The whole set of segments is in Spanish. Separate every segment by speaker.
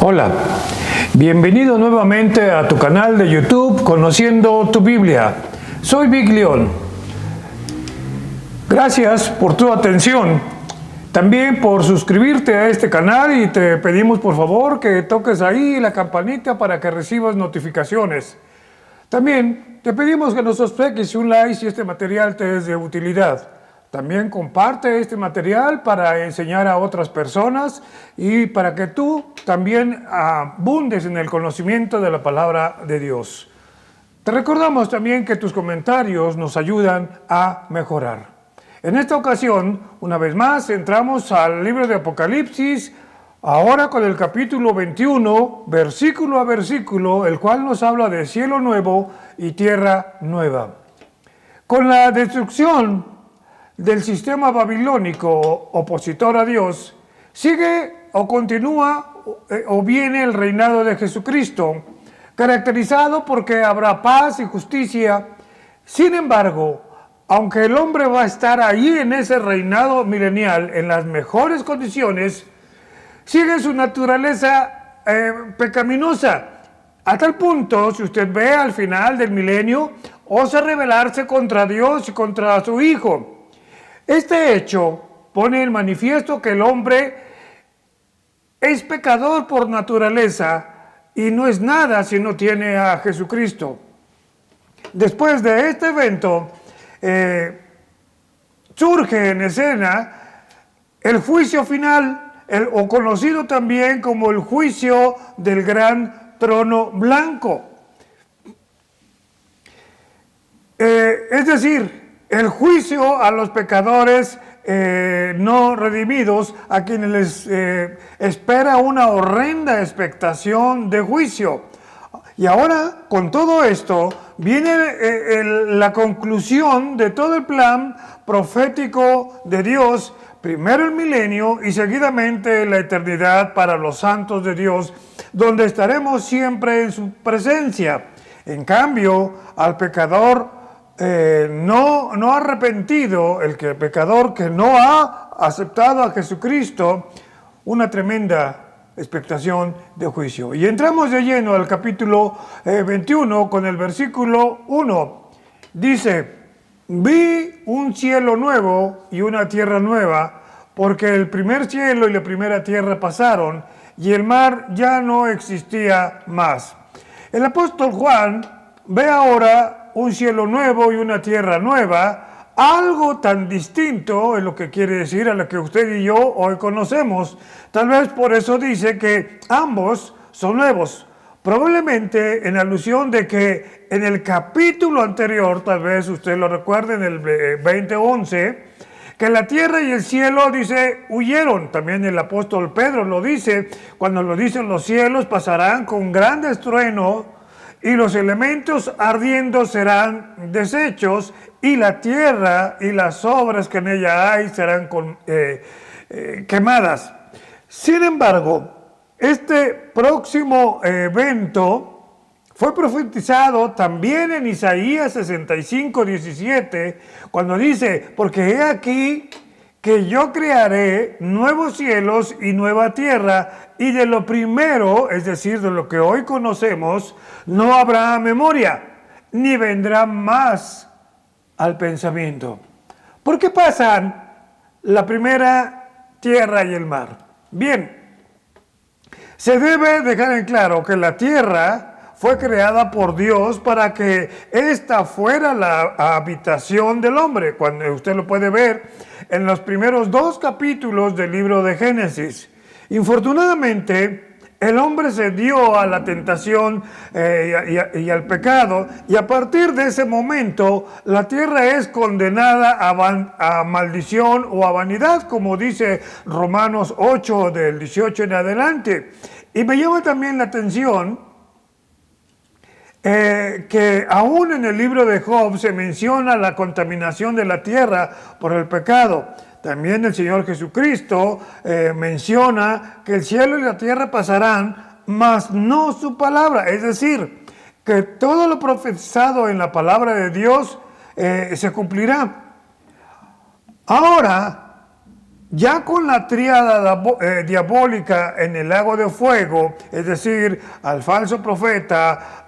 Speaker 1: Hola, bienvenido nuevamente a tu canal de YouTube Conociendo tu Biblia. Soy Vic León. Gracias por tu atención, también por suscribirte a este canal y te pedimos por favor que toques ahí la campanita para que recibas notificaciones. También te pedimos que nos obsequies un like si este material te es de utilidad. También comparte este material para enseñar a otras personas y para que tú también abundes en el conocimiento de la palabra de Dios. Te recordamos también que tus comentarios nos ayudan a mejorar. En esta ocasión, una vez más, entramos al libro de Apocalipsis, ahora con el capítulo 21, versículo a versículo, el cual nos habla de cielo nuevo y tierra nueva. Con la destrucción del sistema babilónico opositor a Dios, sigue o continúa o viene el reinado de Jesucristo, caracterizado porque habrá paz y justicia. Sin embargo, aunque el hombre va a estar ahí en ese reinado milenial en las mejores condiciones, sigue su naturaleza pecaminosa. A tal punto, si usted ve al final del milenio, osa rebelarse contra Dios y contra su Hijo. Este hecho pone en manifiesto que el hombre es pecador por naturaleza y no es nada si no tiene a Jesucristo. Después de este evento, surge en escena el juicio final, o conocido también como el juicio del gran trono blanco. Es decir, el juicio a los pecadores no redimidos, a quienes les espera una horrenda expectación de juicio. Y ahora, con todo esto, viene la conclusión de todo el plan profético de Dios, primero el milenio y seguidamente la eternidad para los santos de Dios, donde estaremos siempre en su presencia. En cambio, al pecador no arrepentido, el pecador que no ha aceptado a Jesucristo, una tremenda expectación de juicio. Y entramos de lleno al capítulo 21 con el versículo 1. Dice: vi un cielo nuevo y una tierra nueva, porque el primer cielo y la primera tierra pasaron, y el mar ya no existía más. El apóstol Juan ve ahora un cielo nuevo y una tierra nueva, algo tan distinto es lo que quiere decir a lo que usted y yo hoy conocemos. Tal vez por eso dice que ambos son nuevos. Probablemente en alusión de que en el capítulo anterior, tal vez usted lo recuerde, en el 20:11, que la tierra y el cielo, dice, huyeron. También el apóstol Pedro lo dice, cuando lo dicen: los cielos pasarán con gran estruendo, y los elementos ardiendo serán deshechos, y la tierra y las obras que en ella hay serán quemadas. Sin embargo, este próximo evento fue profetizado también en Isaías 65:17, cuando dice: porque he aquí que yo crearé nuevos cielos y nueva tierra, y de lo primero, es decir, de lo que hoy conocemos, no habrá memoria, ni vendrá más al pensamiento. ¿Por qué pasan la primera tierra y el mar? Bien, se debe dejar en claro que la tierra fue creada por Dios para que ésta fuera la habitación del hombre, cuando usted lo puede ver en los primeros 2 capítulos del libro de Génesis. Infortunadamente, el hombre se dio a la tentación y al pecado, y a partir de ese momento la tierra es condenada a maldición o a vanidad, como dice Romanos 8 del 18 en adelante. Y me llama también la atención que aún en el libro de Job se menciona la contaminación de la tierra por el pecado. También el Señor Jesucristo menciona que el cielo y la tierra pasarán, mas no su palabra. Es decir, que todo lo profetizado en la palabra de Dios se cumplirá. Ahora, Ya con la tríada diabólica en el lago de fuego, es decir, al falso profeta,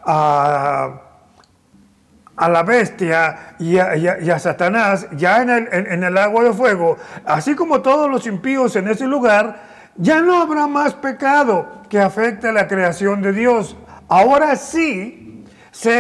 Speaker 1: a la bestia y a Satanás, ya en el lago de fuego, así como todos los impíos en ese lugar, ya no habrá más pecado que afecte a la creación de Dios. Ahora sí, sí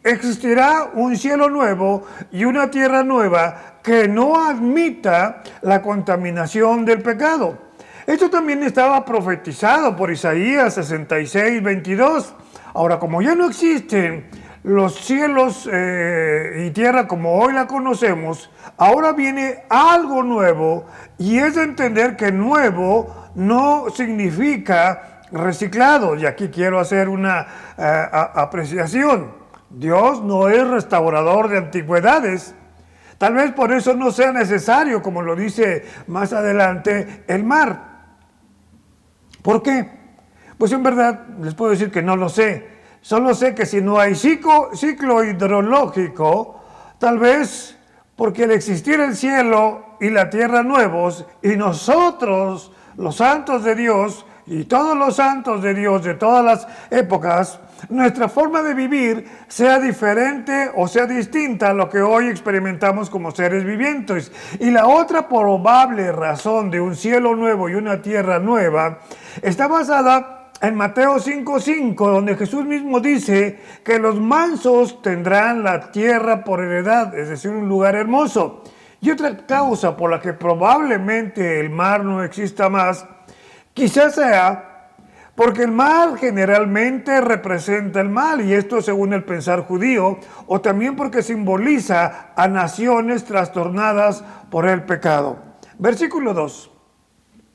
Speaker 1: existirá un cielo nuevo y una tierra nueva que no admita la contaminación del pecado. Esto también estaba profetizado por Isaías 66, 22. Ahora, como ya no existen los cielos y tierra como hoy la conocemos, ahora viene algo nuevo, y es de entender que nuevo no significa reciclado. Y aquí quiero hacer una apreciación. Dios no es restaurador de antigüedades. Tal vez por eso no sea necesario, como lo dice más adelante, el mar. ¿Por qué? Pues en verdad les puedo decir que no lo sé. Solo sé que si no hay ciclo hidrológico, tal vez porque al existir el cielo y la tierra nuevos, y nosotros, los santos de Dios, y todos los santos de Dios de todas las épocas, nuestra forma de vivir sea diferente o sea distinta a lo que hoy experimentamos como seres vivientes. Y la otra probable razón de un cielo nuevo y una tierra nueva está basada en Mateo 5:5, donde Jesús mismo dice que los mansos tendrán la tierra por heredad, es decir, un lugar hermoso. Y otra causa por la que probablemente el mar no exista más, quizás sea porque el mar generalmente representa el mal, y esto según el pensar judío, o también porque simboliza a naciones trastornadas por el pecado. Versículo 2.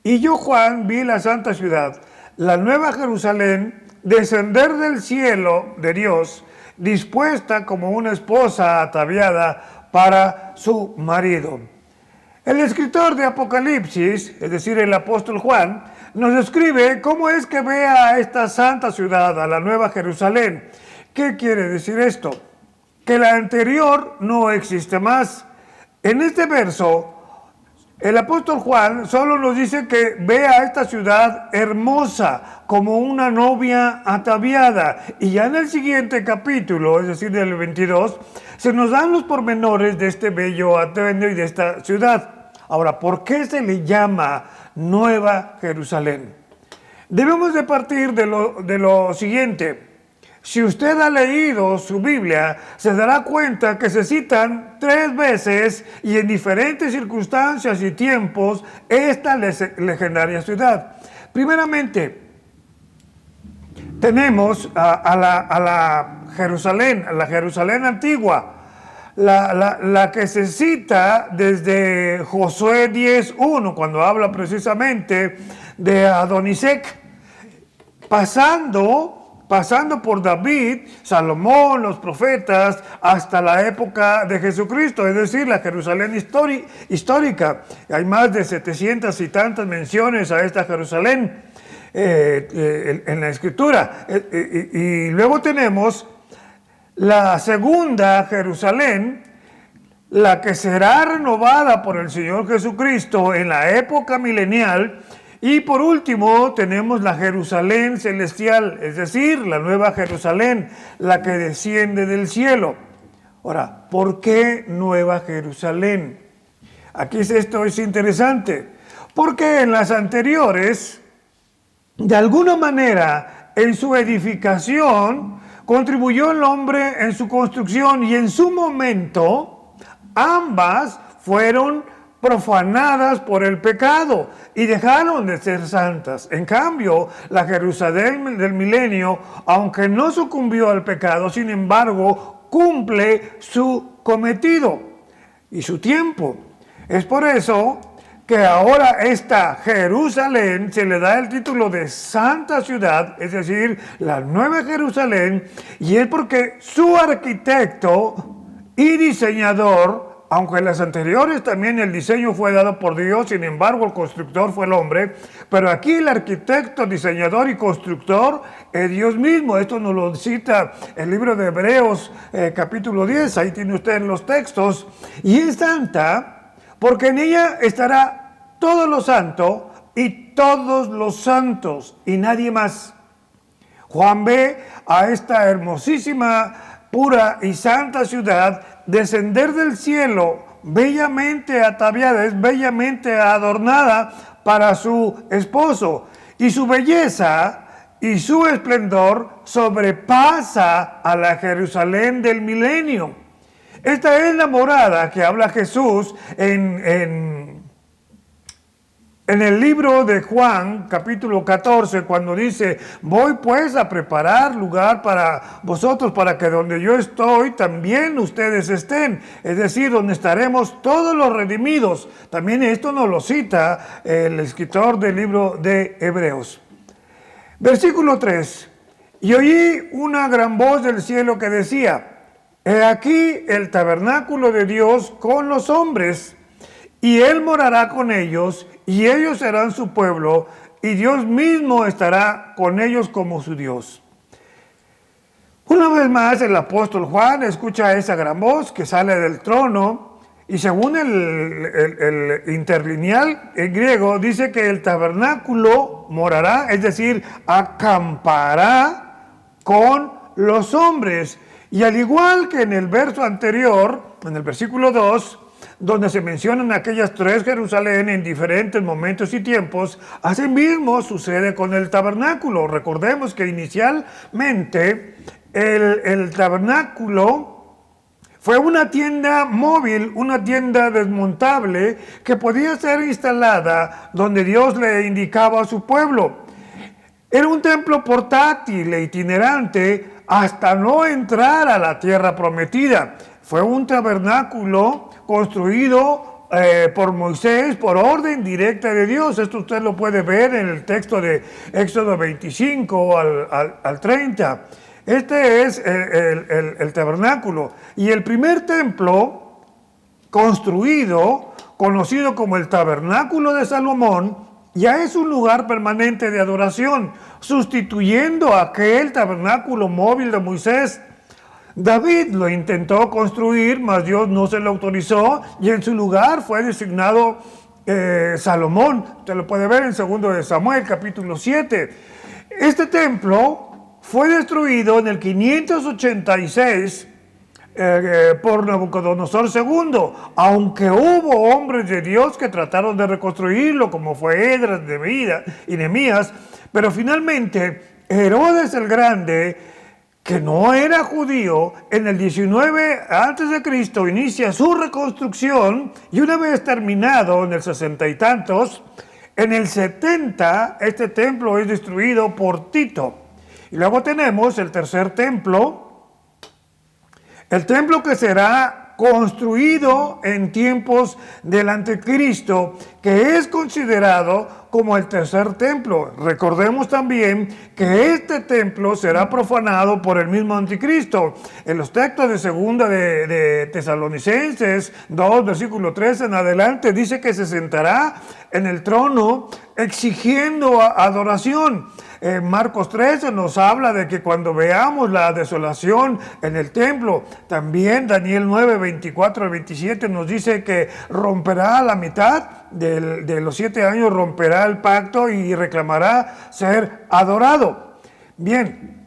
Speaker 1: Y yo, Juan, vi la santa ciudad, la nueva Jerusalén, descender del cielo de Dios, dispuesta como una esposa ataviada para su marido. El escritor de Apocalipsis, es decir, el apóstol Juan, nos describe cómo es que ve a esta santa ciudad, a la nueva Jerusalén. ¿Qué quiere decir esto? Que la anterior no existe más. En este verso, el apóstol Juan solo nos dice que ve a esta ciudad hermosa, como una novia ataviada. Y ya en el siguiente capítulo, es decir, del 22, se nos dan los pormenores de este bello atuendo y de esta ciudad. Ahora, ¿por qué se le llama Nueva Jerusalén? Debemos de partir de lo siguiente. Si usted ha leído su Biblia, se dará cuenta que se citan 3 veces y en diferentes circunstancias y tiempos esta legendaria ciudad. Primeramente, tenemos a la Jerusalén antigua, la que se cita desde Josué 10:1, cuando habla precisamente de Adonisec, pasando por David, Salomón, los profetas, hasta la época de Jesucristo, es decir, la Jerusalén histórica. Hay más de 700 y tantas menciones a esta Jerusalén en la Escritura. Y luego tenemos la segunda Jerusalén, la que será renovada por el Señor Jesucristo en la época milenial. Y por último tenemos la Jerusalén celestial, es decir, la nueva Jerusalén, la que desciende del cielo. Ahora, ¿por qué Nueva Jerusalén? Aquí esto es interesante, porque en las anteriores, de alguna manera, en su edificación, contribuyó el hombre en su construcción, y en su momento, ambas fueron profanadas por el pecado y dejaron de ser santas. En cambio, la Jerusalén del milenio, aunque no sucumbió al pecado, sin embargo, cumple su cometido y su tiempo. Es por eso que ahora esta Jerusalén se le da el título de Santa Ciudad, es decir, la Nueva Jerusalén, y es porque su arquitecto y diseñador, aunque en las anteriores también el diseño fue dado por Dios, sin embargo el constructor fue el hombre, pero aquí el arquitecto, diseñador y constructor es Dios mismo. Esto nos lo cita el libro de Hebreos capítulo 10, ahí tiene usted los textos. Y es santa porque en ella estará todo lo santo y todos los santos y nadie más. Juan ve a esta hermosísima, pura y santa ciudad descender del cielo, bellamente ataviada, es bellamente adornada para su esposo, y su belleza y su esplendor sobrepasa a la Jerusalén del milenio. Esta es la morada que habla Jesús en el libro de Juan, capítulo 14, cuando dice: voy pues a preparar lugar para vosotros, para que donde yo estoy, también ustedes estén. Es decir, donde estaremos todos los redimidos. También esto nos lo cita el escritor del libro de Hebreos. Versículo 3. Y oí una gran voz del cielo que decía: he aquí el tabernáculo de Dios con los hombres, y Él morará con ellos, y ellos serán su pueblo, y Dios mismo estará con ellos como su Dios. Una vez más, el apóstol Juan escucha esa gran voz que sale del trono, y según el interlineal en griego, dice que el tabernáculo morará, es decir, acampará con los hombres. Y al igual que en el verso anterior, en el versículo 2, donde se mencionan aquellas tres Jerusalén en diferentes momentos y tiempos, asimismo sucede con el tabernáculo. Recordemos que inicialmente el tabernáculo fue una tienda móvil, una tienda desmontable que podía ser instalada donde Dios le indicaba a su pueblo. Era un templo portátil e itinerante hasta no entrar a la tierra prometida. Fue un tabernáculo construido por Moisés por orden directa de Dios. Esto usted lo puede ver en el texto de Éxodo 25 al 30. Este es el tabernáculo. Y el primer templo construido, conocido como el tabernáculo de Salomón, ya es un lugar permanente de adoración, sustituyendo aquel tabernáculo móvil de Moisés. David lo intentó construir, mas Dios no se lo autorizó, y en su lugar fue designado Salomón. Usted lo puede ver en 2 de Samuel, capítulo 7. Este templo fue destruido en el 586 por Nabucodonosor II, aunque hubo hombres de Dios que trataron de reconstruirlo, como fue Esdras y Nehemías, pero finalmente Herodes el Grande, que no era judío, en el 19 a.C. inicia su reconstrucción, y una vez terminado en el 60 y tantos, en el 70 este templo es destruido por Tito. Y luego tenemos el tercer templo, el templo que será construido en tiempos del anticristo, que es considerado como el tercer templo. Recordemos también que este templo será profanado por el mismo anticristo. En los textos de segunda de Tesalonicenses 2, versículo 3 en adelante, dice que se sentará en el trono exigiendo adoración. Marcos 13 nos habla de que cuando veamos la desolación en el templo, también Daniel 9, 24 al 27 nos dice que romperá la mitad de los 7 años, romperá el pacto y reclamará ser adorado. Bien,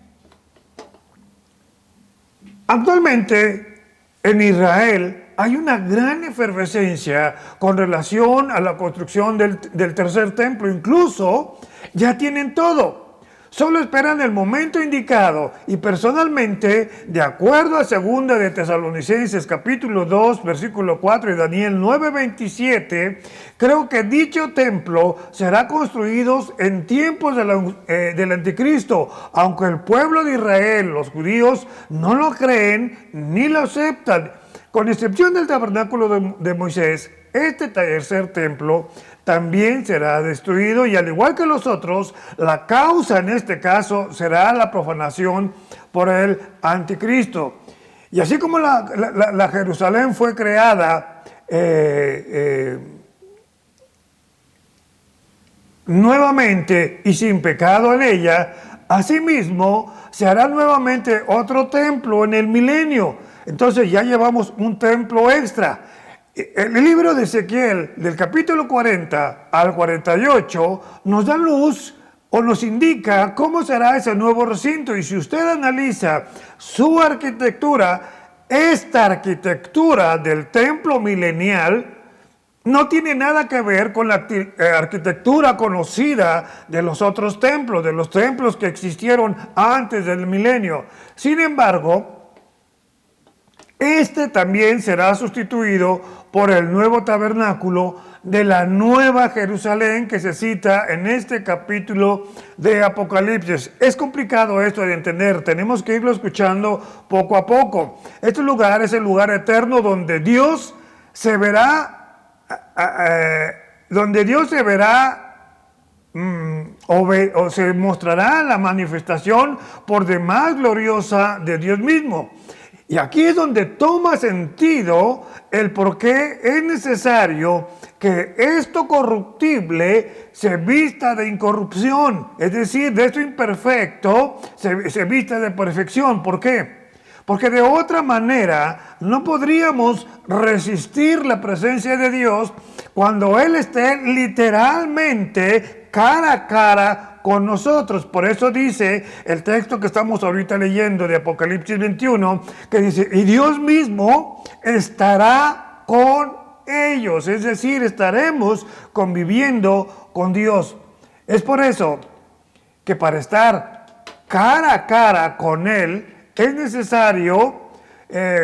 Speaker 1: actualmente en Israel hay una gran efervescencia con relación a la construcción del tercer templo. Incluso ya tienen todo. Solo esperan el momento indicado, y personalmente, de acuerdo a 2 de Tesalonicenses capítulo 2, versículo 4 y Daniel 9, 27, creo que dicho templo será construido en tiempos del anticristo, aunque el pueblo de Israel, los judíos, no lo creen ni lo aceptan. Con excepción del tabernáculo de Moisés, este tercer templo también será destruido, y al igual que los otros, la causa en este caso será la profanación por el anticristo. Y así como la Jerusalén fue creada nuevamente y sin pecado en ella, asimismo se hará nuevamente otro templo en el milenio. Entonces ya llevamos un templo extra. El libro de Ezequiel, del capítulo 40 al 48, nos da luz o nos indica cómo será ese nuevo recinto. Y si usted analiza su arquitectura, esta arquitectura del templo milenial no tiene nada que ver con la arquitectura conocida de los otros templos, de los templos que existieron antes del milenio. Sin embargo, este también será sustituido por el nuevo tabernáculo de la Nueva Jerusalén que se cita en este capítulo de Apocalipsis. Es complicado esto de entender, tenemos que irlo escuchando poco a poco. Este lugar es el lugar eterno donde Dios se verá, o se mostrará la manifestación por demás gloriosa de Dios mismo. Y aquí es donde toma sentido el por qué es necesario que esto corruptible se vista de incorrupción, es decir, de esto imperfecto se vista de perfección. ¿Por qué? Porque de otra manera no podríamos resistir la presencia de Dios cuando Él esté literalmente cara a cara con nosotros. Por eso dice el texto que estamos ahorita leyendo de Apocalipsis 21, que dice, y Dios mismo estará con ellos, es decir, estaremos conviviendo con Dios. Es por eso que para estar cara a cara con Él es necesario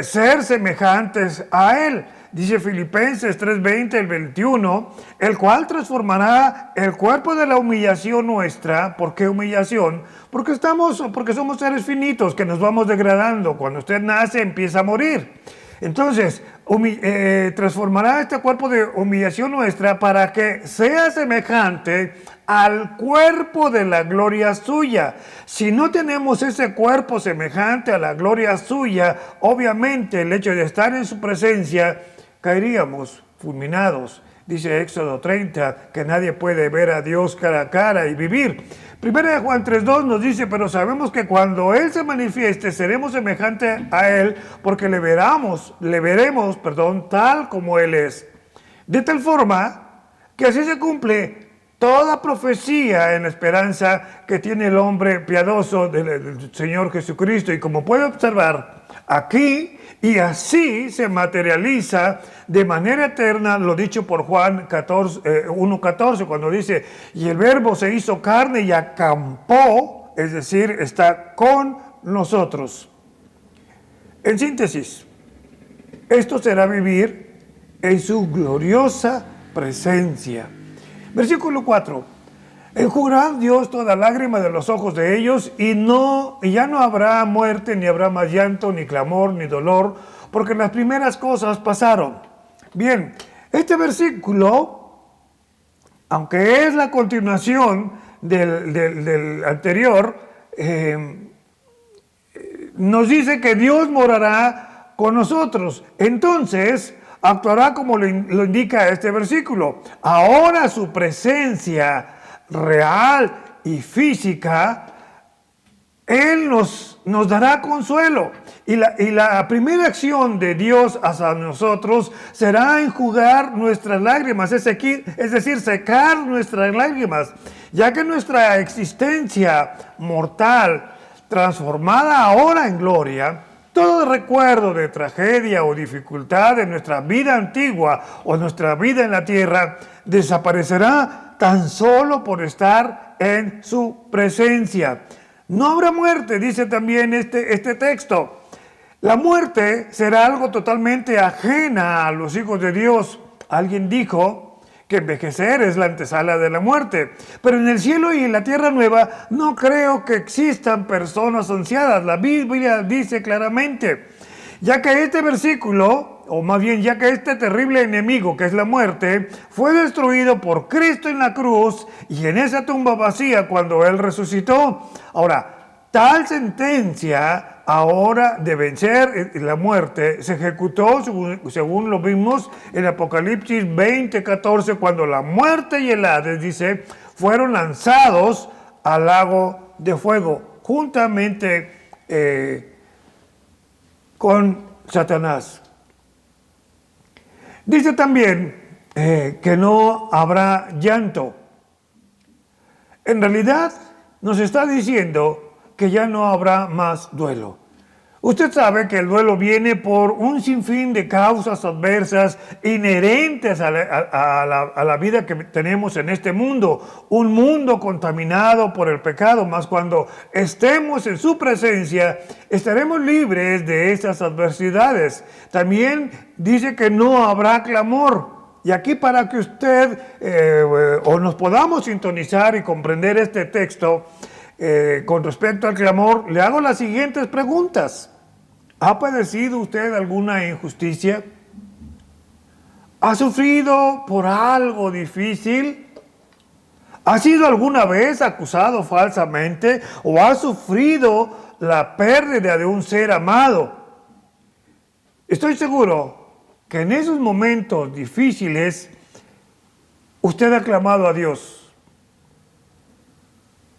Speaker 1: ser semejantes a Él. Dice Filipenses 3:20, el 21, el cual transformará el cuerpo de la humillación nuestra. ¿Por qué humillación? Porque somos seres finitos que nos vamos degradando. Cuando usted nace empieza a morir. Entonces, transformará este cuerpo de humillación nuestra para que sea semejante al cuerpo de la gloria suya. Si no tenemos ese cuerpo semejante a la gloria suya, obviamente el hecho de estar en su presencia, caeríamos fulminados. Dice Éxodo 30 que nadie puede ver a Dios cara a cara y vivir. Primera de Juan 3:2 nos dice, pero sabemos que cuando Él se manifieste seremos semejantes a Él porque le veremos, tal como Él es. De tal forma que así se cumple toda profecía en la esperanza que tiene el hombre piadoso del Señor Jesucristo. Y como puede observar aquí, y así se materializa de manera eterna lo dicho por Juan 1:14, cuando dice, y el verbo se hizo carne y acampó, es decir, está con nosotros. En síntesis, esto será vivir en su gloriosa presencia. Versículo 4. Enjugará Dios toda lágrima de los ojos de ellos y ya no habrá muerte, ni habrá más llanto, ni clamor, ni dolor, porque las primeras cosas pasaron. Bien, este versículo, aunque es la continuación del anterior, nos dice que Dios morará con nosotros. Entonces, actuará como lo indica este versículo. Ahora su presencia real y física, Él nos dará consuelo. Y la primera acción de Dios hacia nosotros será enjugar nuestras lágrimas, es decir, secar nuestras lágrimas, ya que nuestra existencia mortal, transformada ahora en gloria, todo recuerdo de tragedia o dificultad de nuestra vida antigua o nuestra vida en la tierra desaparecerá tan solo por estar en su presencia. No habrá muerte, dice también este texto. La muerte será algo totalmente ajena a los hijos de Dios. Alguien dijo que envejecer es la antesala de la muerte. Pero en el cielo y en la tierra nueva no creo que existan personas ancianas. La Biblia dice claramente, ya que este versículo, o más bien ya que este terrible enemigo que es la muerte, fue destruido por Cristo en la cruz y en esa tumba vacía cuando Él resucitó. Ahora, tal sentencia ahora de vencer la muerte se ejecutó según lo vimos en Apocalipsis 20:14, cuando la muerte y el Hades, dice, fueron lanzados al lago de fuego juntamente con Satanás. Dice también que no habrá llanto. En realidad nos está diciendo que ya no habrá más duelo. Usted sabe que el duelo viene por un sinfín de causas adversas inherentes a la vida que tenemos en este mundo. Un mundo contaminado por el pecado, mas cuando estemos en su presencia, estaremos libres de esas adversidades. También dice que no habrá clamor. Y aquí, para que usted o nos podamos sintonizar y comprender este texto con respecto al clamor, le hago las siguientes preguntas. ¿Ha padecido usted alguna injusticia? ¿Ha sufrido por algo difícil? ¿Ha sido alguna vez acusado falsamente o ha sufrido la pérdida de un ser amado? Estoy seguro que en esos momentos difíciles usted ha clamado a Dios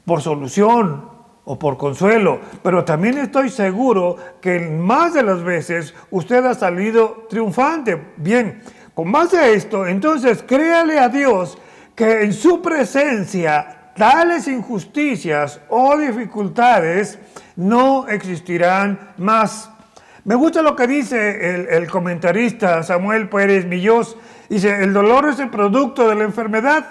Speaker 1: por solución o por consuelo, pero también estoy seguro que en más de las veces usted ha salido triunfante. Bien, con base a esto, entonces créale a Dios que en su presencia tales injusticias o dificultades no existirán más. Me gusta lo que dice el comentarista Samuel Pérez Millós. Dice, el dolor es el producto de la enfermedad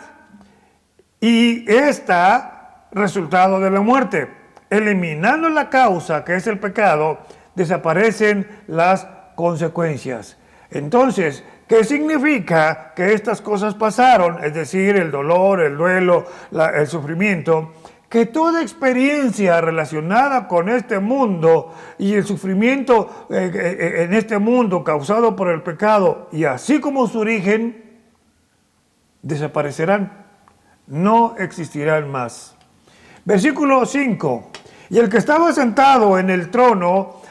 Speaker 1: y esta resultado de la muerte. Eliminando la causa, que es el pecado, desaparecen las consecuencias. Entonces, ¿qué significa que estas cosas pasaron? Es decir, el dolor, el duelo, el sufrimiento. Que toda experiencia relacionada con este mundo y el sufrimiento en este mundo causado por el pecado, y así como su origen, desaparecerán, no existirán más. Versículo 5. Y el que estaba sentado en el trono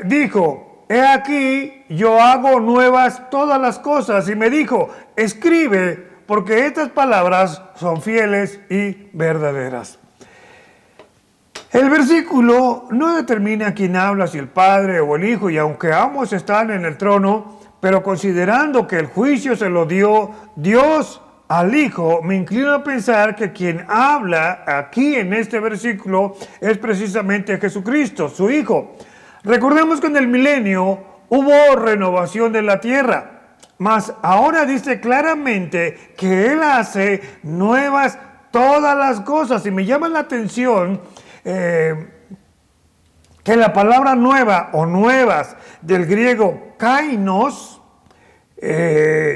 Speaker 1: dijo, he aquí, yo hago nuevas todas las cosas. Y me dijo, escribe, porque estas palabras son fieles y verdaderas. El versículo no determina quién habla, si el Padre o el Hijo, y aunque ambos están en el trono, pero considerando que el juicio se lo dio Dios al Hijo, me inclino a pensar que quien habla aquí en este versículo es precisamente Jesucristo, su Hijo. Recordemos que en el milenio hubo renovación de la tierra. Mas ahora dice claramente que Él hace nuevas todas las cosas. Y me llama la atención que la palabra nueva o nuevas del griego kainos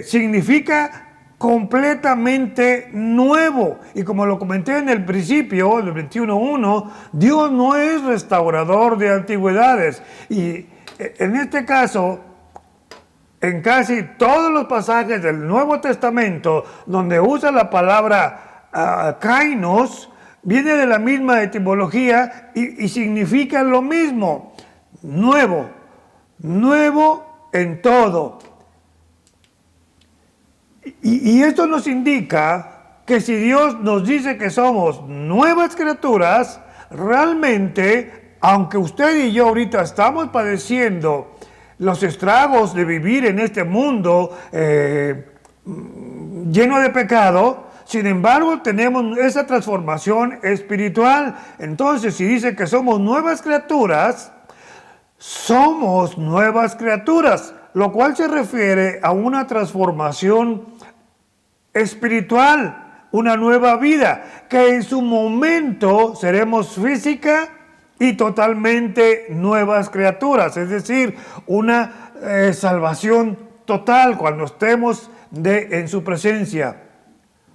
Speaker 1: significa completamente nuevo. Y como lo comenté en el principio, el 21.1, Dios no es restaurador de antigüedades. Y en este caso, en casi todos los pasajes del Nuevo Testamento donde usa la palabra kainos, viene de la misma etimología y significa lo mismo, nuevo, nuevo en todo. Y esto nos indica que si Dios nos dice que somos nuevas criaturas, realmente, aunque usted y yo ahorita estamos padeciendo los estragos de vivir en este mundo lleno de pecado, sin embargo tenemos esa transformación espiritual. Entonces, si dice que somos nuevas criaturas, lo cual se refiere a una transformación espiritual, una nueva vida, que en su momento seremos física y totalmente nuevas criaturas, es decir, una salvación total cuando estemos en su presencia.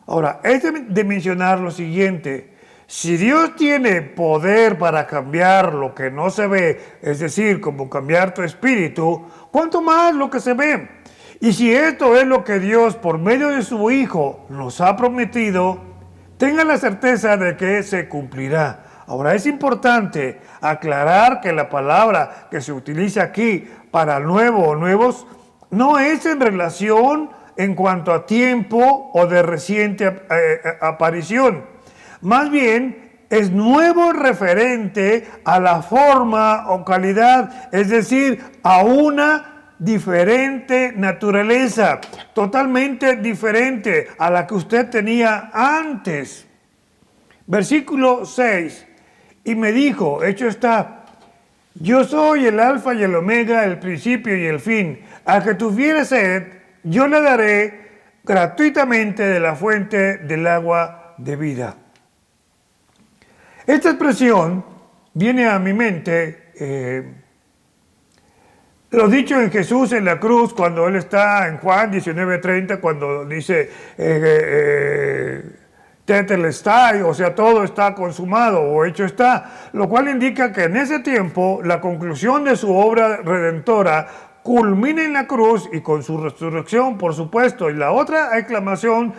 Speaker 1: Ahora, es de mencionar lo siguiente: si Dios tiene poder para cambiar lo que no se ve, es decir, como cambiar tu espíritu, ¿cuánto más lo que se ve? Y si esto es lo que Dios, por medio de su Hijo, nos ha prometido, tenga la certeza de que se cumplirá. Ahora, es importante aclarar que la palabra que se utiliza aquí para nuevo o nuevos no es en relación en cuanto a tiempo o de reciente aparición. Más bien, es nuevo referente a la forma o calidad, es decir, a una diferente naturaleza, totalmente diferente a la que usted tenía antes. Versículo 6, y me dijo, hecho está, yo soy el alfa y el omega, el principio y el fin. Al que tuviere sed, yo le daré gratuitamente de la fuente del agua de vida. Esta expresión viene a mi mente, lo dicho en Jesús en la cruz, cuando Él está en Juan 19:30, cuando dice, tetelestai, o sea, todo está consumado o hecho está, lo cual indica que en ese tiempo la conclusión de su obra redentora culmina en la cruz y con su resurrección, por supuesto. Y la otra exclamación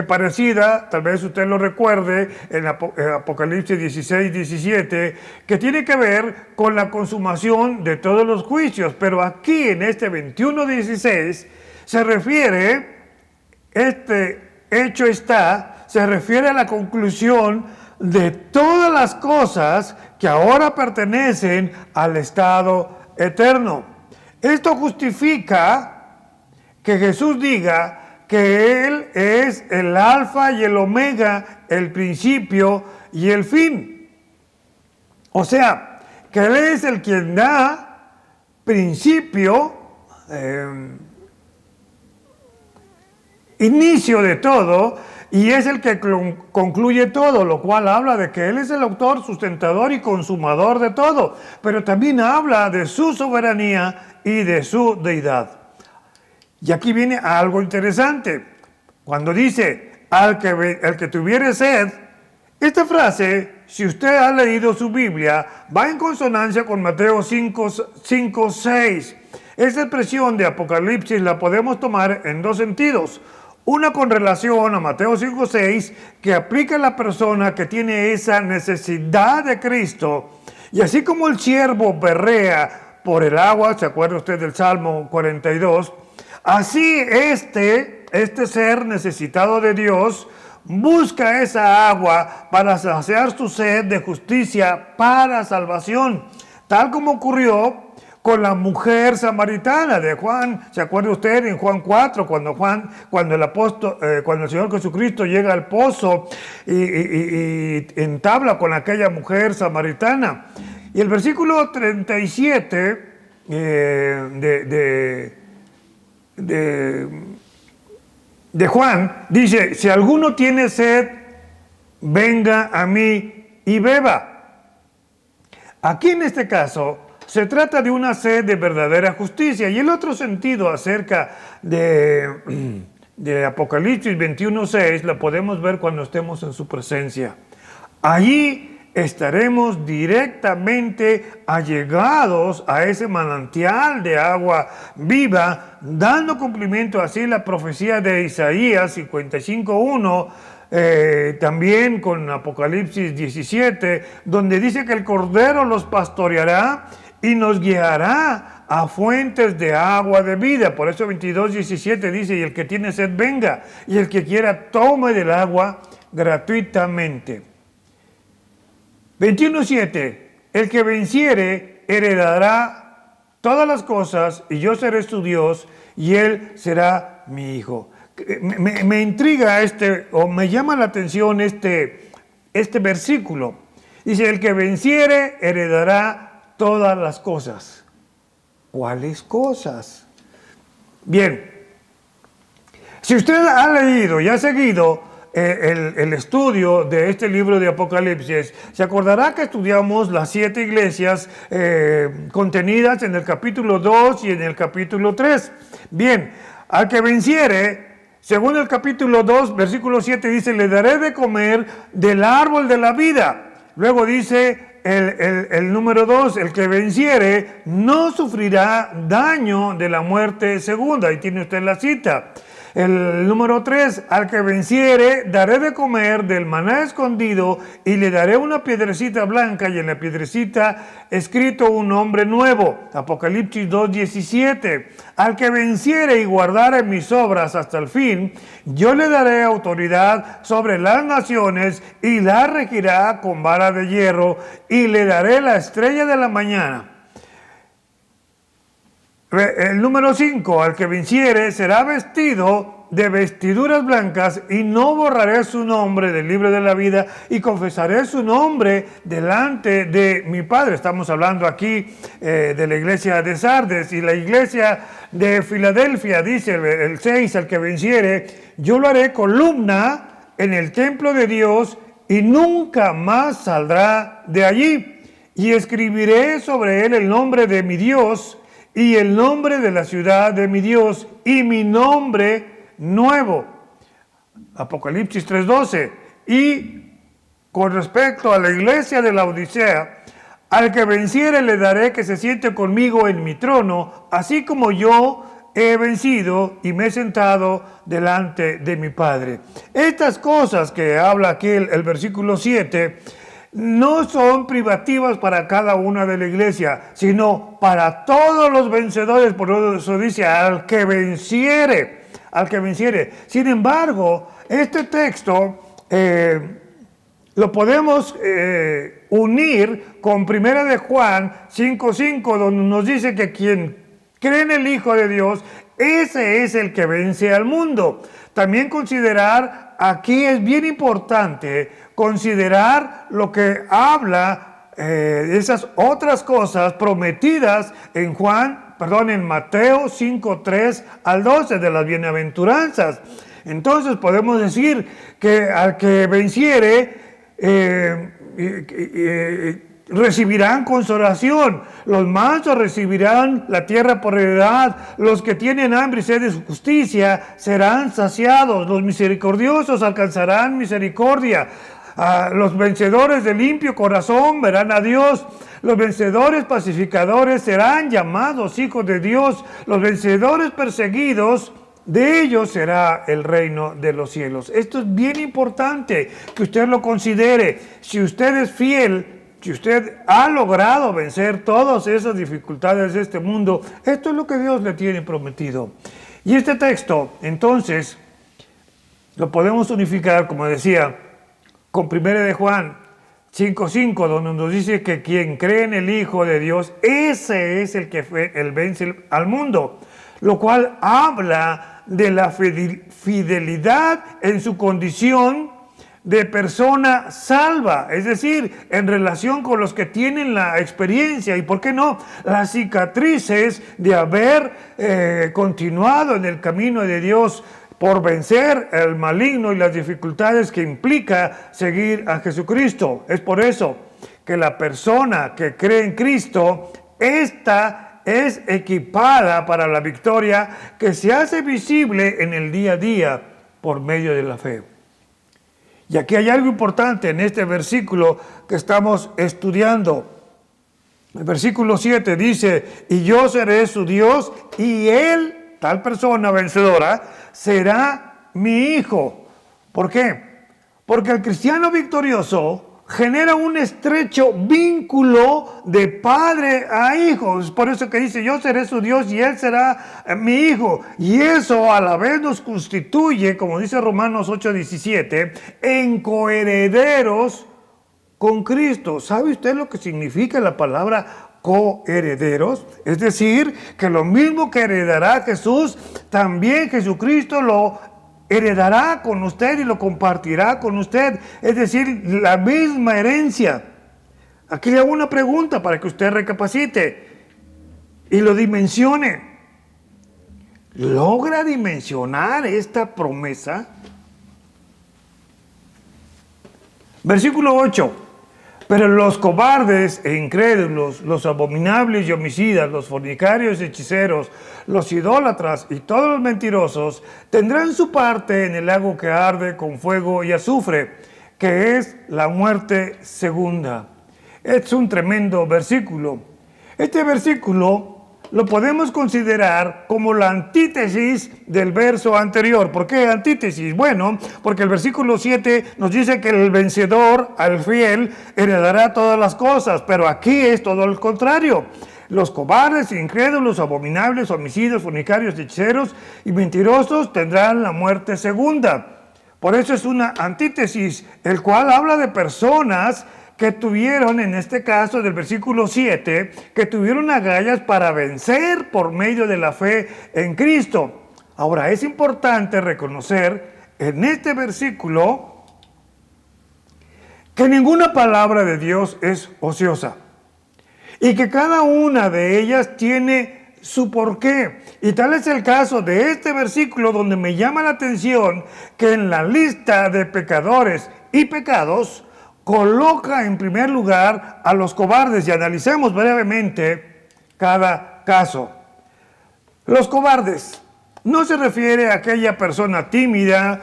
Speaker 1: parecida, tal vez usted lo recuerde, en Apocalipsis 16:17, que tiene que ver con la consumación de todos los juicios. Pero aquí en este 21:16 se refiere, este hecho está, se refiere a la conclusión de todas las cosas que ahora pertenecen al estado eterno. Esto justifica que Jesús diga que Él es el alfa y el omega, el principio y el fin. O sea, que Él es el quien da principio, inicio de todo, y es el que concluye todo, lo cual habla de que Él es el autor, sustentador y consumador de todo, pero también habla de su soberanía y de su deidad. Y aquí viene algo interesante. Cuando dice, al que tuviere sed, esta frase, si usted ha leído su Biblia, va en consonancia con Mateo 5:6. Esta expresión de Apocalipsis la podemos tomar en dos sentidos. Una con relación a Mateo 5:6, que aplica a la persona que tiene esa necesidad de Cristo. Y así como el siervo berrea por el agua, ¿se acuerda usted del Salmo 42? Así este ser necesitado de Dios busca esa agua para saciar su sed de justicia para salvación, tal como ocurrió con la mujer samaritana de Juan. ¿Se acuerda usted en Juan 4, cuando el Señor Jesucristo llega al pozo y entabla con aquella mujer samaritana? Y el versículo 37 de Juan dice, si alguno tiene sed, venga a mí y beba. Aquí en este caso se trata de una sed de verdadera justicia. Y el otro sentido acerca de Apocalipsis 21:6 la podemos ver cuando estemos en su presencia. Allí estaremos directamente allegados a ese manantial de agua viva, dando cumplimiento así a la profecía de Isaías 55:1, también con Apocalipsis 17, donde dice que el Cordero los pastoreará y nos guiará a fuentes de agua de vida. Por eso 22:17 dice, y el que tiene sed venga, y el que quiera tome del agua gratuitamente. 21:7, el que venciere heredará todas las cosas, y yo seré su Dios, y él será mi hijo. Me intriga o me llama la atención este versículo. Dice, el que venciere heredará todas las cosas. ¿Cuáles cosas? Bien, si usted ha leído y ha seguido el estudio de este libro de Apocalipsis, se acordará que estudiamos las 7 iglesias contenidas en el capítulo 2 y en el capítulo 3. Bien, al que venciere, según el capítulo 2, versículo 7, dice, le daré de comer del árbol de la vida. Luego dice el número 2, el que venciere no sufrirá daño de la muerte segunda. Ahí tiene usted la cita. El número 3, al que venciere, daré de comer del maná escondido y le daré una piedrecita blanca y en la piedrecita escrito un nombre nuevo. Apocalipsis 2:17. Al que venciere y guardare mis obras hasta el fin, yo le daré autoridad sobre las naciones y la regirá con vara de hierro y le daré la estrella de la mañana. El número 5, al que venciere será vestido de vestiduras blancas y no borraré su nombre del libro de la vida y confesaré su nombre delante de mi Padre. Estamos hablando aquí de la iglesia de Sardes y la iglesia de Filadelfia. Dice el 6, al que venciere, yo lo haré columna en el templo de Dios y nunca más saldrá de allí. Y escribiré sobre él el nombre de mi Dios y el nombre de la ciudad de mi Dios y mi nombre nuevo. Apocalipsis 3:12. Y con respecto a la iglesia de la Odisea, al que venciere le daré que se siente conmigo en mi trono, así como yo he vencido y me he sentado delante de mi Padre. Estas cosas que habla aquí el versículo 7, no son privativas para cada una de la iglesia, sino para todos los vencedores. Por eso dice, al que venciere, al que venciere. Sin embargo, este texto lo podemos unir con 1 de Juan 5:5, donde nos dice que quien cree en el Hijo de Dios, ese es el que vence al mundo. También considerar, aquí es bien importante, considerar lo que habla esas otras cosas prometidas en Mateo 5:3 al 12 de las bienaventuranzas. Entonces podemos decir que al que venciere recibirán consolación, los mansos recibirán la tierra por heredad, los que tienen hambre y sed de justicia serán saciados, los misericordiosos alcanzarán misericordia. Los vencedores de limpio corazón verán a Dios. Los vencedores pacificadores serán llamados hijos de Dios. Los vencedores perseguidos, de ellos será el reino de los cielos. Esto es bien importante que usted lo considere. Si usted es fiel, si usted ha logrado vencer todas esas dificultades de este mundo, esto es lo que Dios le tiene prometido. Y este texto, entonces, lo podemos unificar, como decía, con 1 de Juan 5:5, donde nos dice que quien cree en el Hijo de Dios, ese es el que vence al mundo, lo cual habla de la fidelidad en su condición de persona salva, es decir, en relación con los que tienen la experiencia y, ¿por qué no?, las cicatrices de haber continuado en el camino de Dios por vencer el maligno y las dificultades que implica seguir a Jesucristo. Es por eso que la persona que cree en Cristo, esta es equipada para la victoria que se hace visible en el día a día por medio de la fe. Y aquí hay algo importante en este versículo que estamos estudiando. El versículo 7 dice, y yo seré su Dios y él, tal persona vencedora, será mi hijo. ¿Por qué? Porque el cristiano victorioso genera un estrecho vínculo de padre a hijo. Es por eso que dice, yo seré su Dios y él será mi hijo. Y eso a la vez nos constituye, como dice Romanos 8:17, en coherederos con Cristo. ¿Sabe usted lo que significa la palabra coherederos? Es decir, que lo mismo que heredará Jesús, también Jesucristo lo heredará con usted y lo compartirá con usted. Es decir, la misma herencia. Aquí le hago una pregunta para que usted recapacite y lo dimensione. ¿Logra dimensionar esta promesa? Versículo 8. Pero los cobardes e incrédulos, los abominables y homicidas, los fornicarios y hechiceros, los idólatras y todos los mentirosos tendrán su parte en el lago que arde con fuego y azufre, que es la muerte segunda. Es un tremendo versículo. Este versículo lo podemos considerar como la antítesis del verso anterior. ¿Por qué antítesis? Bueno, porque el versículo 7 nos dice que el vencedor, al fiel, heredará todas las cosas, pero aquí es todo lo contrario. Los cobardes, incrédulos, abominables, homicidas, fornicarios, hechiceros y mentirosos tendrán la muerte segunda. Por eso es una antítesis, el cual habla de personas que tuvieron, en este caso del versículo 7, que tuvieron agallas para vencer por medio de la fe en Cristo. Ahora, es importante reconocer en este versículo que ninguna palabra de Dios es ociosa y que cada una de ellas tiene su porqué. Y tal es el caso de este versículo, donde me llama la atención que en la lista de pecadores y pecados coloca en primer lugar a los cobardes, y analicemos brevemente cada caso. Los cobardes no se refiere a aquella persona tímida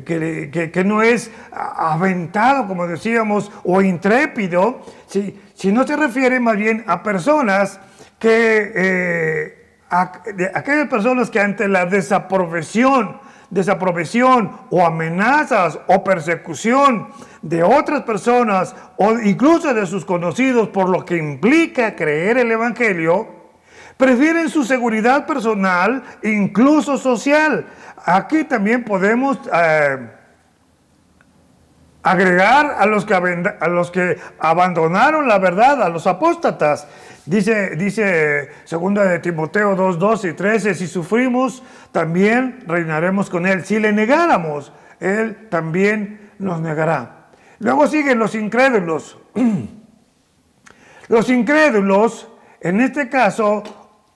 Speaker 1: que no es aventado, como decíamos, o intrépido, sino se refiere más bien a personas aquellas personas que ante la desaprobación o amenazas o persecución de otras personas o incluso de sus conocidos, por lo que implica creer el Evangelio, prefieren su seguridad personal, incluso social. Aquí también podemos agregar a los que abandonaron la verdad, a los apóstatas. Dice 2 de Timoteo 2, 12 y 13, si sufrimos, también reinaremos con él. Si le negáramos, él también nos negará. Luego siguen los incrédulos. Los incrédulos, en este caso,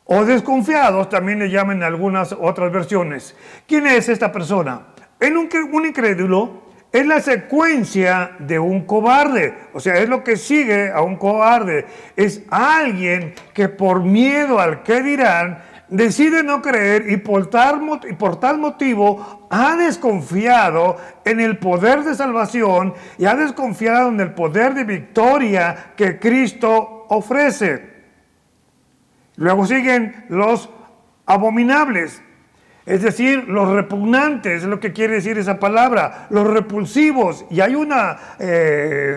Speaker 1: o desconfiados, también le llaman en algunas otras versiones. ¿Quién es esta persona? Un incrédulo es la secuencia de un cobarde, o sea, es lo que sigue a un cobarde. Es alguien que por miedo al qué dirán, decide no creer y por tal motivo ha desconfiado en el poder de salvación y ha desconfiado en el poder de victoria que Cristo ofrece. Luego siguen los abominables. Es decir, los repugnantes, es lo que quiere decir esa palabra, los repulsivos. Y hay una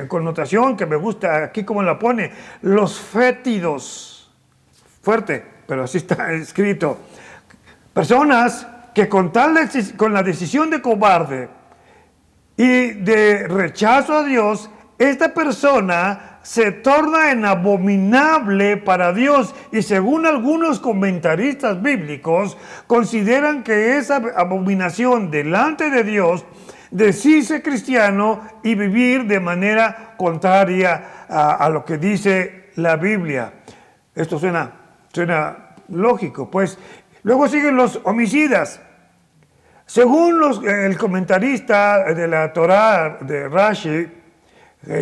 Speaker 1: connotación que me gusta aquí como la pone, los fétidos. Fuerte, pero así está escrito. Personas que con la decisión de cobarde y de rechazo a Dios, esta persona se torna en abominable para Dios, y según algunos comentaristas bíblicos consideran que esa abominación delante de Dios, decirse cristiano y vivir de manera contraria a lo que dice la Biblia. Esto suena lógico, pues. Luego siguen los homicidas. Según el comentarista de la Torá de Rashi,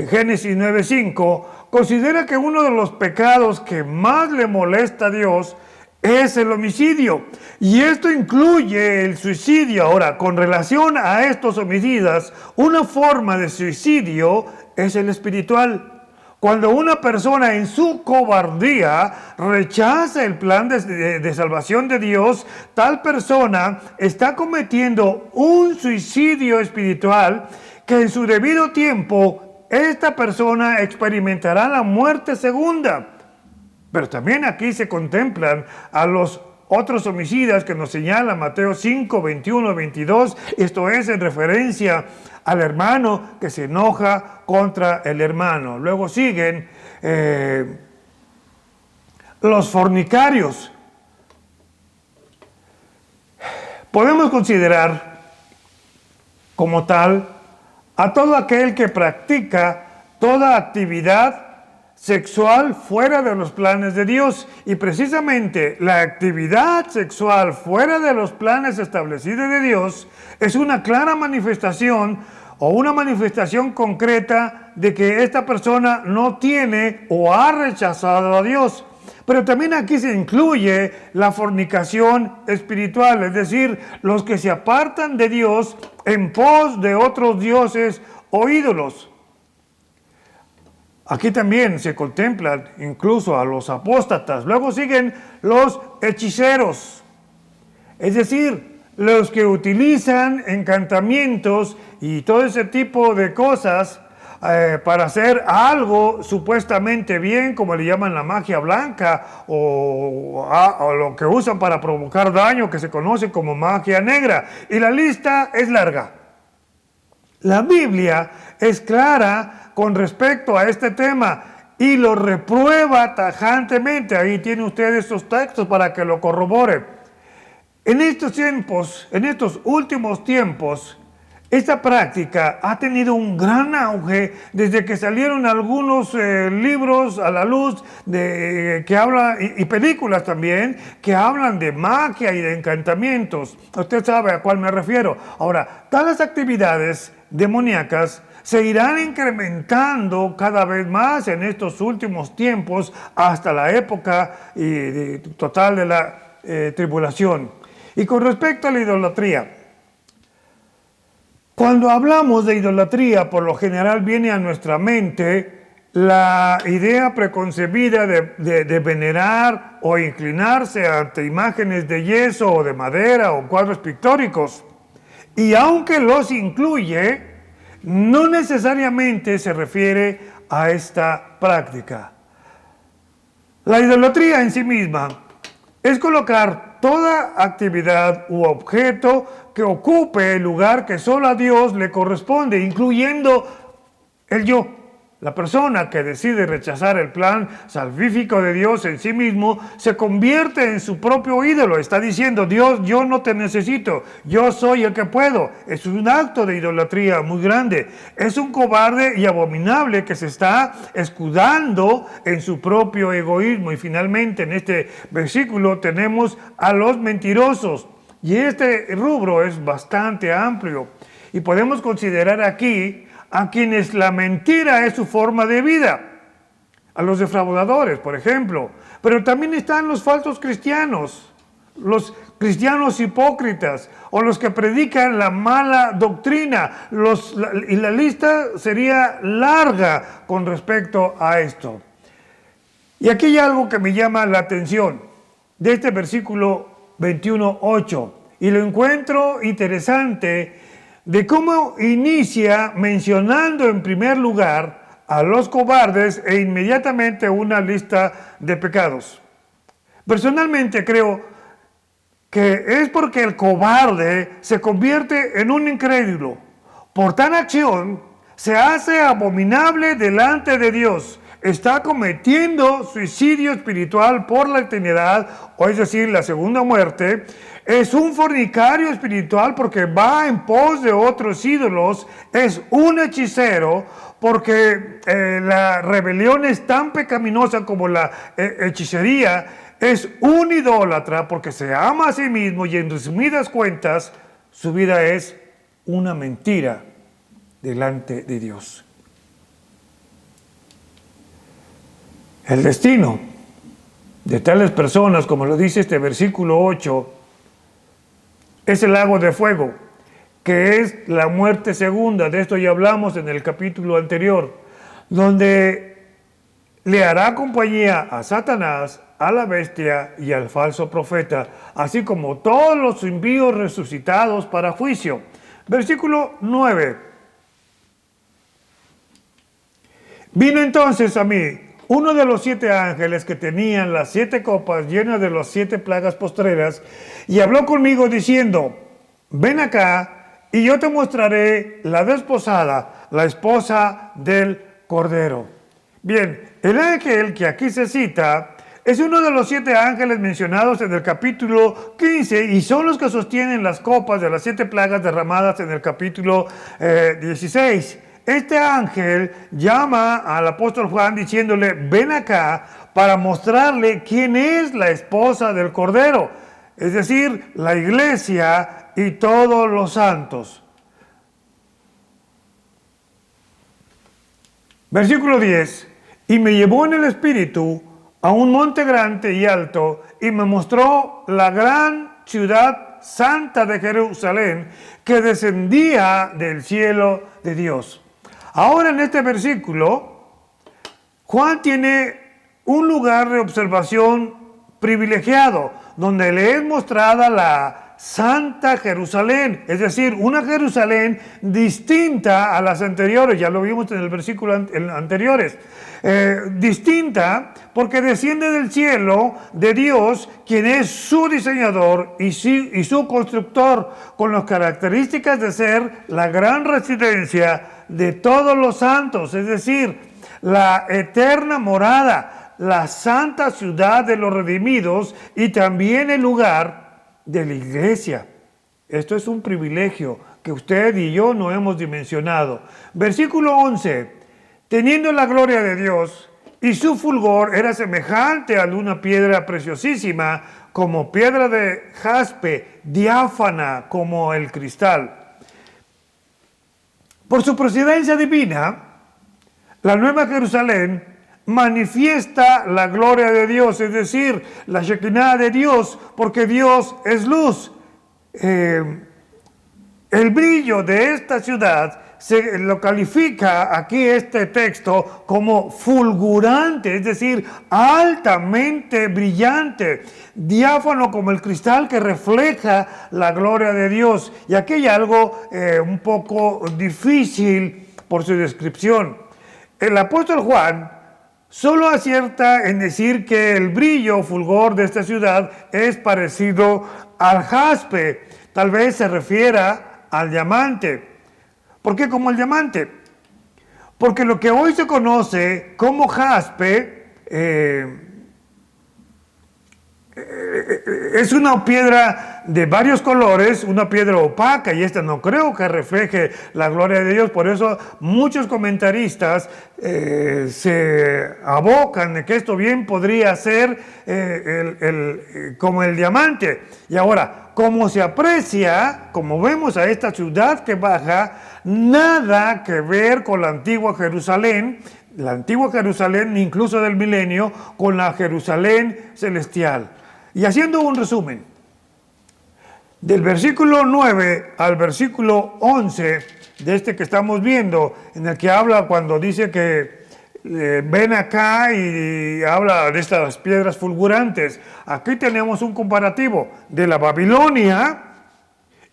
Speaker 1: Génesis 9:5, considera que uno de los pecados que más le molesta a Dios es el homicidio, y esto incluye el suicidio. Ahora, con relación a estos homicidas, una forma de suicidio es el espiritual. Cuando una persona en su cobardía rechaza el plan de salvación de Dios, tal persona está cometiendo un suicidio espiritual que en su debido tiempo esta persona experimentará la muerte segunda. Pero también aquí se contemplan a los otros homicidas que nos señala Mateo 5, 21, 22. Esto es en referencia al hermano que se enoja contra el hermano. Luego siguen los fornicarios. Podemos considerar como tal a todo aquel que practica toda actividad sexual fuera de los planes de Dios. Y precisamente la actividad sexual fuera de los planes establecidos de Dios es una clara manifestación o una manifestación concreta de que esta persona no tiene o ha rechazado a Dios. Pero también aquí se incluye la fornicación espiritual, es decir, los que se apartan de Dios en pos de otros dioses o ídolos. Aquí también se contemplan incluso a los apóstatas. Luego siguen los hechiceros, es decir, los que utilizan encantamientos y todo ese tipo de cosas para hacer algo supuestamente bien, como le llaman la magia blanca, o lo que usan para provocar daño, que se conoce como magia negra. Y la lista es larga. La Biblia es clara con respecto a este tema y lo reprueba tajantemente. Ahí tienen ustedes estos textos para que lo corroboren. En estos últimos tiempos, esta práctica ha tenido un gran auge desde que salieron algunos libros a la luz que hablan, y películas también, que hablan de magia y de encantamientos. Usted sabe a cuál me refiero. Ahora, tales actividades demoníacas se irán incrementando cada vez más en estos últimos tiempos hasta la época total de la tribulación. Y con respecto a la idolatría, cuando hablamos de idolatría, por lo general viene a nuestra mente la idea preconcebida de venerar o inclinarse ante imágenes de yeso o de madera o cuadros pictóricos. Y aunque los incluye, no necesariamente se refiere a esta práctica. La idolatría en sí misma es colocar toda actividad u objeto que ocupe el lugar que solo a Dios le corresponde, incluyendo el yo. La persona que decide rechazar el plan salvífico de Dios en sí mismo se convierte en su propio ídolo. Está diciendo: Dios, yo no te necesito, yo soy el que puedo. Es un acto de idolatría muy grande. Es un cobarde y abominable que se está escudando en su propio egoísmo. Y finalmente en este versículo tenemos a los mentirosos. Y este rubro es bastante amplio. Y podemos considerar aquí a quienes la mentira es su forma de vida, a los defraudadores, por ejemplo, pero también están los falsos cristianos, los cristianos hipócritas o los que predican la mala doctrina, y la lista sería larga con respecto a esto. Y aquí hay algo que me llama la atención de este versículo 21:8, y lo encuentro interesante, de cómo inicia mencionando en primer lugar a los cobardes e inmediatamente una lista de pecados. Personalmente creo que es porque el cobarde se convierte en un incrédulo. Por tal acción se hace abominable delante de Dios. Está cometiendo suicidio espiritual por la eternidad, o es decir, la segunda muerte. Es un fornicario espiritual porque va en pos de otros ídolos. Es un hechicero porque la rebelión es tan pecaminosa como la hechicería. Es un idólatra porque se ama a sí mismo y, en resumidas cuentas, su vida es una mentira delante de Dios. El destino de tales personas, como lo dice este versículo 8, es el lago de fuego, que es la muerte segunda. De esto ya hablamos en el capítulo anterior, donde le hará compañía a Satanás, a la bestia y al falso profeta, así como todos los impíos resucitados para juicio. Versículo 9. Vino entonces a mí uno de los 7 ángeles que tenían las 7 copas llenas de las 7 plagas postreras, y habló conmigo diciendo: ven acá y yo te mostraré la desposada, la esposa del Cordero. Bien, el ángel que aquí se cita es uno de los 7 ángeles mencionados en el capítulo 15 y son los que sostienen las copas de las 7 plagas derramadas en el capítulo 16. Este ángel llama al apóstol Juan diciéndole: ven acá para mostrarle quién es la esposa del Cordero, es decir, la iglesia y todos los santos. Versículo 10. Y me llevó en el espíritu a un monte grande y alto, y me mostró la gran ciudad santa de Jerusalén, que descendía del cielo de Dios. Ahora en este versículo, Juan tiene un lugar de observación privilegiado, donde le es mostrada Santa Jerusalén, es decir, una Jerusalén distinta a las anteriores, ya lo vimos en el versículo anteriores, distinta porque desciende del cielo de Dios, quien es su diseñador y su constructor, con las características de ser la gran residencia de todos los santos, es decir, la eterna morada, la santa ciudad de los redimidos y también el lugar de la iglesia. Esto es un privilegio que usted y yo no hemos dimensionado. Versículo 11. Teniendo la gloria de Dios y su fulgor era semejante a una piedra preciosísima, como piedra de jaspe, diáfana como el cristal. Por su procedencia divina, la Nueva Jerusalén manifiesta la gloria de Dios, es decir, la Shekinah de Dios, porque Dios es luz. El brillo de esta ciudad se lo califica aquí este texto como fulgurante, es decir, altamente brillante, diáfano como el cristal que refleja la gloria de Dios. Y aquí hay algo un poco difícil por su descripción. El apóstol Juan solo acierta en decir que el brillo fulgor de esta ciudad es parecido al jaspe. Tal vez se refiera al diamante. ¿Por qué como el diamante? Porque lo que hoy se conoce como jaspe es una piedra de varios colores, una piedra opaca, y esta no creo que refleje la gloria de Dios. Por eso muchos comentaristas se abocan de que esto bien podría ser como el diamante. Y ahora, como se aprecia, como vemos a esta ciudad que baja, nada que ver con la antigua Jerusalén, incluso del milenio, con la Jerusalén celestial. Y haciendo un resumen, del versículo 9 al versículo 11 de este que estamos viendo, en el que habla cuando dice que ven acá y habla de estas piedras fulgurantes, aquí tenemos un comparativo de la Babilonia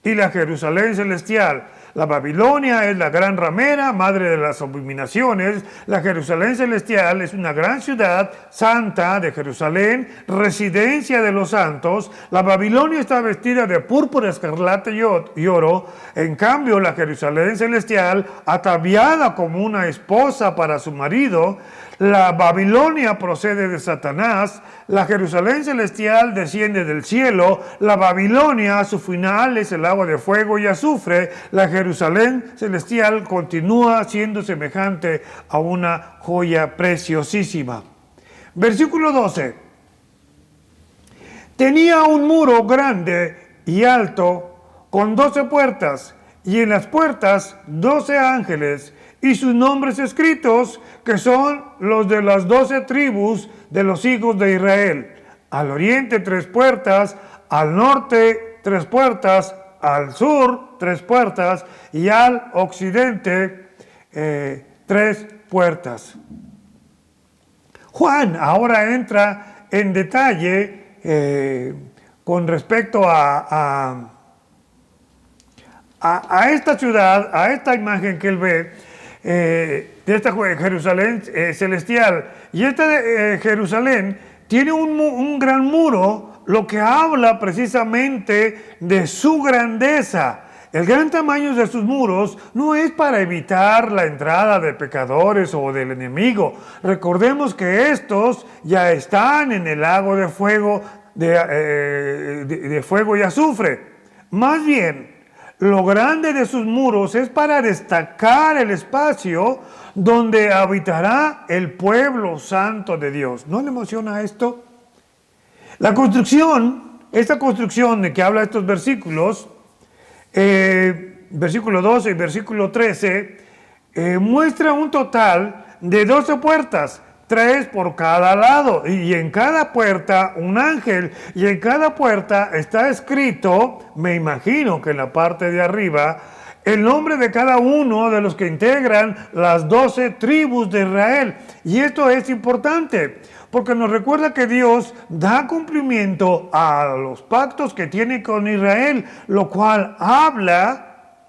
Speaker 1: y la Jerusalén celestial. La Babilonia es la gran ramera, madre de las abominaciones. La Jerusalén celestial es una gran ciudad santa de Jerusalén, residencia de los santos. La Babilonia está vestida de púrpura, escarlata y oro. En cambio, la Jerusalén celestial, ataviada como una esposa para su marido. La Babilonia procede de Satanás. La Jerusalén celestial desciende del cielo. La Babilonia, su final es el agua de fuego y azufre. La Jerusalén celestial continúa siendo semejante a una joya preciosísima. Versículo 12. Tenía un muro grande y alto con 12 puertas, y en las puertas 12 ángeles, y sus nombres escritos, que son los de las 12 tribus de los hijos de Israel. Al oriente 3 puertas, al norte 3 puertas, al sur 3 puertas y al occidente 3 puertas. Juan ahora entra en detalle con respecto a esta ciudad, a esta imagen que él ve, de esta Jerusalén celestial. Y esta Jerusalén tiene un gran muro, lo que habla precisamente de su grandeza. El gran tamaño de sus muros no es para evitar la entrada de pecadores o del enemigo. Recordemos que estos ya están en el lago de fuego, de fuego y azufre. Más bien, lo grande de sus muros es para destacar el espacio donde habitará el pueblo santo de Dios. ¿No le emociona esto? La construcción, esta construcción de que habla estos versículos, versículo 12 y versículo 13, muestra un total de 12 puertas, 3 por cada lado, y en cada puerta un ángel, y en cada puerta está escrito, me imagino que en la parte de arriba, el nombre de cada uno de los que integran las 12 tribus de Israel. Y esto es importante, porque nos recuerda que Dios da cumplimiento a los pactos que tiene con Israel, lo cual habla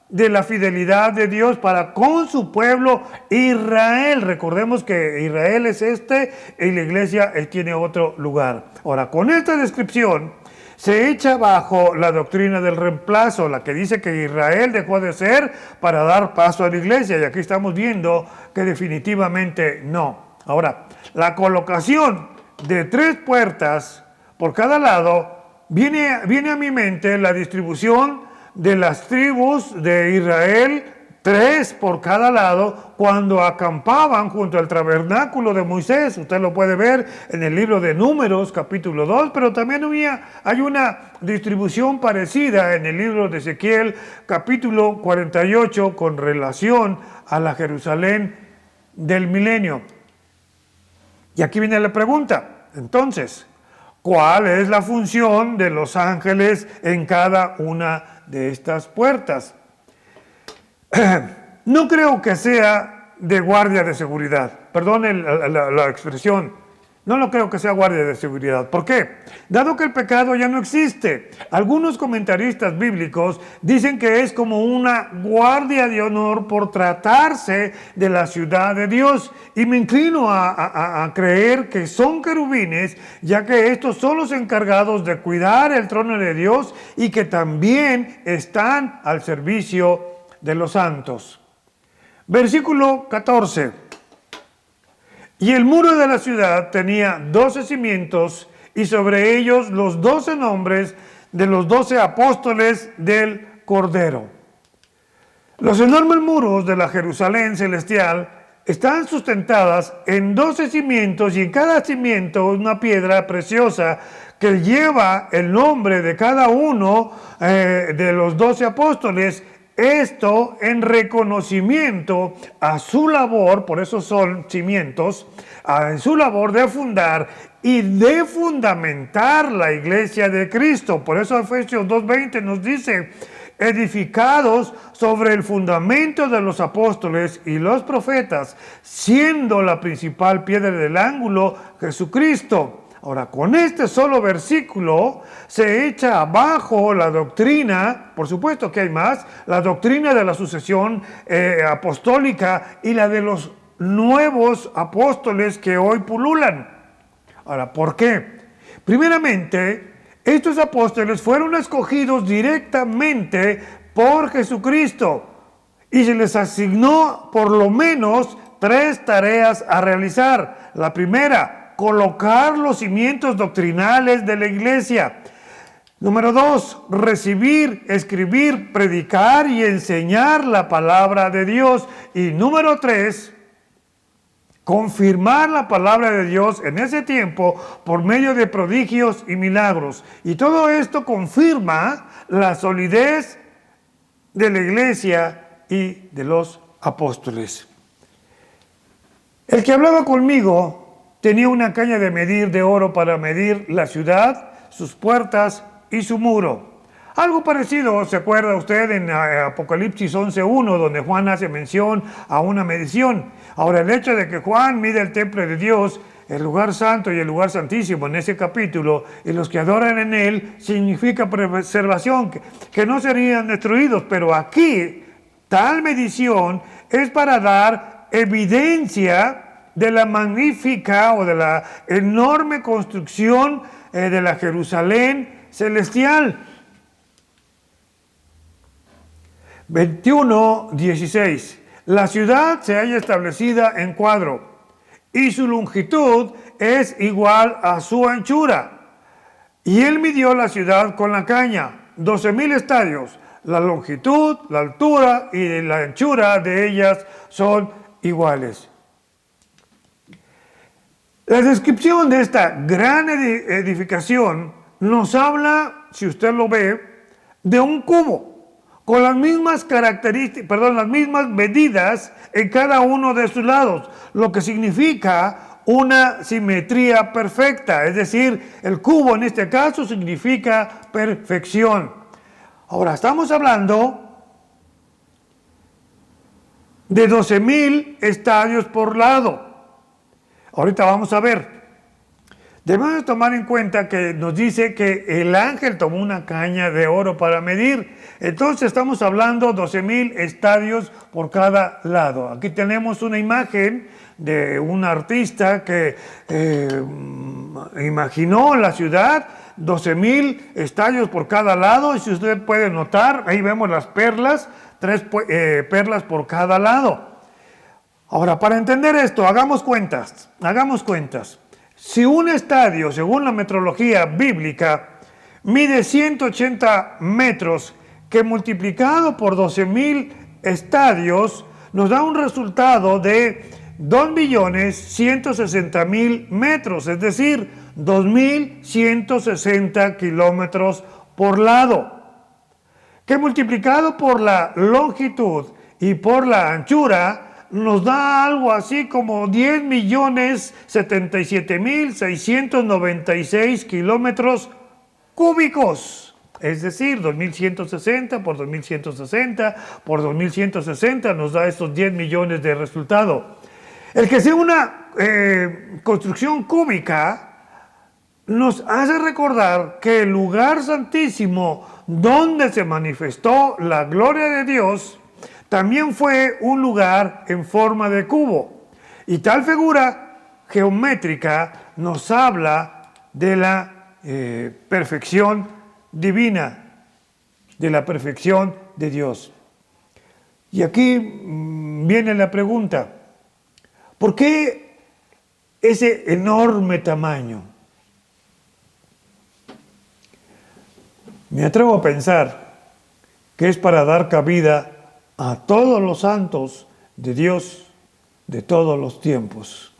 Speaker 1: de la fidelidad de Dios para con su pueblo Israel. Recordemos que Israel es y la iglesia tiene otro lugar. Ahora, con esta descripción se echa abajo la doctrina del reemplazo, la que dice que Israel dejó de ser para dar paso a la iglesia, y aquí estamos viendo que definitivamente no. Ahora, la colocación de 3 puertas por cada lado viene a mi mente la distribución de las tribus de Israel, 3 por cada lado, cuando acampaban junto al tabernáculo de Moisés. Usted lo puede ver en el libro de Números, capítulo 2, pero también hay una distribución parecida en el libro de Ezequiel, capítulo 48, con relación a la Jerusalén del milenio. Y aquí viene la pregunta, entonces, ¿cuál es la función de los ángeles en cada una de estas puertas? No creo que sea de guardia de seguridad. Perdone la expresión. No lo creo que sea guardia de seguridad. ¿Por qué? Dado que el pecado ya no existe, algunos comentaristas bíblicos dicen que es como una guardia de honor por tratarse de la ciudad de Dios. Y me inclino a creer que son querubines, ya que estos son los encargados de cuidar el trono de Dios y que también están al servicio de los santos. Versículo 14. Y el muro de la ciudad tenía 12 cimientos, y sobre ellos los 12 nombres de los 12 apóstoles del Cordero. Los enormes muros de la Jerusalén celestial están sustentadas en 12 cimientos, y en cada cimiento una piedra preciosa que lleva el nombre de cada uno de los 12 apóstoles. Esto en reconocimiento a su labor, por eso son cimientos, en su labor de fundar y de fundamentar la iglesia de Cristo. Por eso Efesios 2:20 nos dice: edificados sobre el fundamento de los apóstoles y los profetas, siendo la principal piedra del ángulo Jesucristo. Ahora, con este solo versículo se echa abajo la doctrina, por supuesto que hay más, la doctrina de la sucesión apostólica y la de los nuevos apóstoles que hoy pululan. Ahora, ¿por qué? Primeramente, estos apóstoles fueron escogidos directamente por Jesucristo y se les asignó por lo menos 3 tareas a realizar. La primera, colocar los cimientos doctrinales de la iglesia. Número 2, recibir, escribir, predicar y enseñar la palabra de Dios. Y número 3, confirmar la palabra de Dios en ese tiempo por medio de prodigios y milagros. Y todo esto confirma la solidez de la iglesia y de los apóstoles. El que hablaba conmigo tenía una caña de medir de oro para medir la ciudad, sus puertas y su muro. Algo parecido, ¿se acuerda usted en Apocalipsis 11:1, donde Juan hace mención a una medición? Ahora, el hecho de que Juan mide el templo de Dios, el lugar santo y el lugar santísimo en ese capítulo, y los que adoran en él, significa preservación, que no serían destruidos. Pero aquí, tal medición es para dar evidencia de la magnífica o de la enorme construcción de la Jerusalén celestial. 21:16. La ciudad se halla establecida en cuadro, y su longitud es igual a su anchura. Y él midió la ciudad con la caña, 12,000 estadios. La longitud, la altura y la anchura de ellas son iguales. La descripción de esta gran edificación nos habla, si usted lo ve, de un cubo con las mismas características, las mismas medidas en cada uno de sus lados, lo que significa una simetría perfecta, es decir, el cubo en este caso significa perfección. Ahora, estamos hablando de 12,000 estadios por lado. Ahorita vamos a ver. Debemos tomar en cuenta que nos dice que el ángel tomó una caña de oro para medir. Entonces estamos hablando 12,000 estadios por cada lado. Aquí tenemos una imagen de un artista que imaginó la ciudad, 12,000 estadios por cada lado. Y si usted puede notar, ahí vemos las perlas, 3 perlas por cada lado. Ahora, para entender esto, hagamos cuentas. Si un estadio, según la metrología bíblica, mide 180 metros, que multiplicado por 12,000 estadios, nos da un resultado de 2,160,000 metros, es decir, 2,160 kilómetros por lado, que multiplicado por la longitud y por la anchura, nos da algo así como 10,077,696 kilómetros cúbicos. Es decir, 2,160 por 2,160 por 2,160 nos da estos 10 millones de resultado. El que sea una construcción cúbica nos hace recordar que el lugar santísimo donde se manifestó la gloria de Dios también fue un lugar en forma de cubo. Y tal figura geométrica nos habla de la perfección divina, de la perfección de Dios. Y aquí viene la pregunta, ¿por qué ese enorme tamaño? Me atrevo a pensar que es para dar cabida a todos los santos de Dios de todos los tiempos.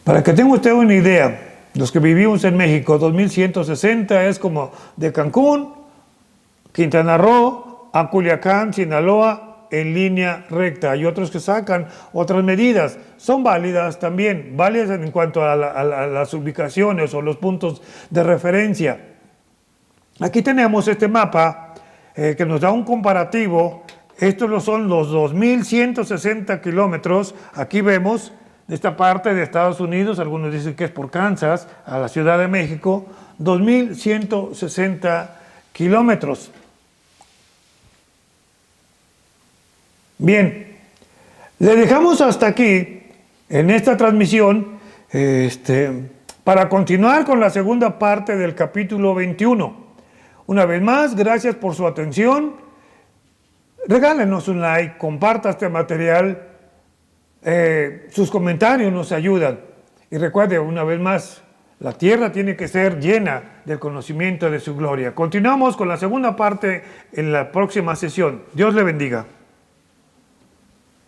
Speaker 1: Para que tenga usted una idea, los que vivimos en México, 2,160 es como de Cancún, Quintana Roo, a Culiacán, Sinaloa, en línea recta. Hay otros que sacan otras medidas, son válidas también, válidas en cuanto a las ubicaciones o los puntos de referencia. Aquí tenemos este mapa que nos da un comparativo. Estos son los 2,160 kilómetros. Aquí vemos esta parte de Estados Unidos, algunos dicen que es por Kansas, a la Ciudad de México, 2,160 kilómetros. Bien, le dejamos hasta aquí en esta transmisión para continuar con la segunda parte del capítulo 21. Una vez más, gracias por su atención. Regálenos un like, comparta este material. Sus comentarios nos ayudan. Y recuerde, una vez más, la tierra tiene que ser llena del conocimiento de su gloria. Continuamos con la segunda parte en la próxima sesión. Dios le bendiga.